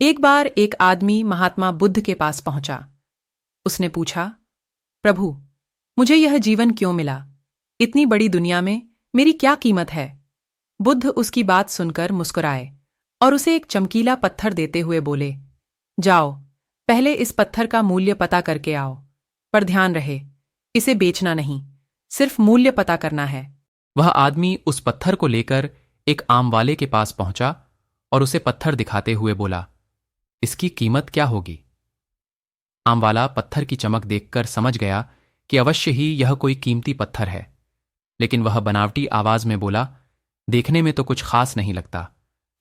एक बार एक आदमी महात्मा बुद्ध के पास पहुंचा। उसने पूछा, प्रभु, मुझे यह जीवन क्यों मिला? इतनी बड़ी दुनिया में मेरी क्या कीमत है? बुद्ध उसकी बात सुनकर मुस्कुराए और उसे एक चमकीला पत्थर देते हुए बोले, जाओ, पहले इस पत्थर का मूल्य पता करके आओ। पर ध्यान रहे, इसे बेचना नहीं, सिर्फ मूल्य पता करना है। वह आदमी उस पत्थर को लेकर एक आम वाले के पास पहुंचा और उसे पत्थर दिखाते हुए बोला, इसकी कीमत क्या होगी? आम वाला पत्थर की चमक देखकर समझ गया कि अवश्य ही यह कोई कीमती पत्थर है, लेकिन वह बनावटी आवाज में बोला, देखने में तो कुछ खास नहीं लगता,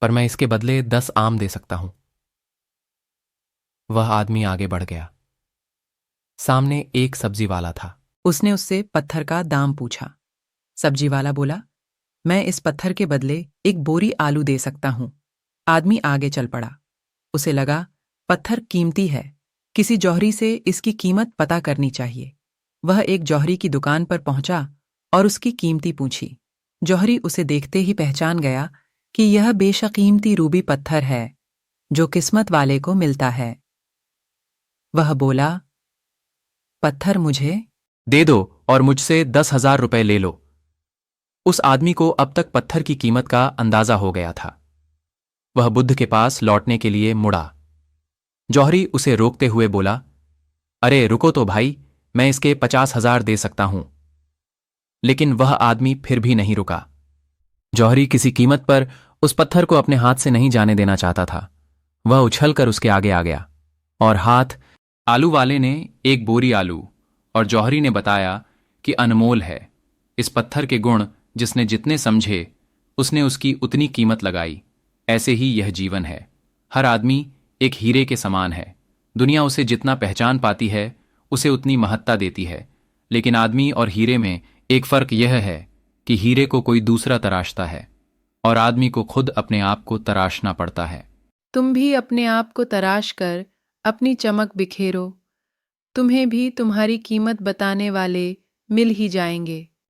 पर मैं इसके बदले 10 आम दे सकता हूं। वह आदमी आगे बढ़ गया। सामने एक सब्जी वाला था। उसने उससे पत्थर का दाम पूछा। सब्जी वाला बोला, मैं इस पत्थर के बदले एक बोरी आलू दे सकता हूं। आदमी आगे चल पड़ा। उसे लगा, पत्थर कीमती है, किसी जौहरी से इसकी कीमत पता करनी चाहिए। वह एक जौहरी की दुकान पर पहुंचा और उसकी कीमती पूछी। जौहरी उसे देखते ही पहचान गया कि यह बेशकीमती रूबी पत्थर है, जो किस्मत वाले को मिलता है। वह बोला, पत्थर मुझे दे दो और मुझसे 10,000 रुपए ले लो। उस आदमी को अब तक पत्थर की कीमत का अंदाजा हो गया था। वह बुद्ध के पास लौटने के लिए मुड़ा। जौहरी उसे रोकते हुए बोला, अरे रुको तो भाई, मैं इसके 50,000 दे सकता हूं। लेकिन वह आदमी फिर भी नहीं रुका। जौहरी किसी कीमत पर उस पत्थर को अपने हाथ से नहीं जाने देना चाहता था। वह उछलकर उसके आगे आ गया और हाथ आलू वाले ने एक बोरी आलू और जौहरी ने बताया कि अनमोल है। इस पत्थर के गुण जिसने जितने समझे, उसने उसकी उतनी कीमत लगाई। ऐसे ही यह जीवन है। हर आदमी एक हीरे के समान है। दुनिया उसे जितना पहचान पाती है, उसे उतनी महत्ता देती है। लेकिन आदमी और हीरे में एक फर्क यह है कि हीरे को कोई दूसरा तराशता है और आदमी को खुद अपने आप को तराशना पड़ता है। तुम भी अपने आप को तराश कर अपनी चमक बिखेरो। तुम्हें भी तुम्हारी कीमत बताने वाले मिल ही जाएंगे।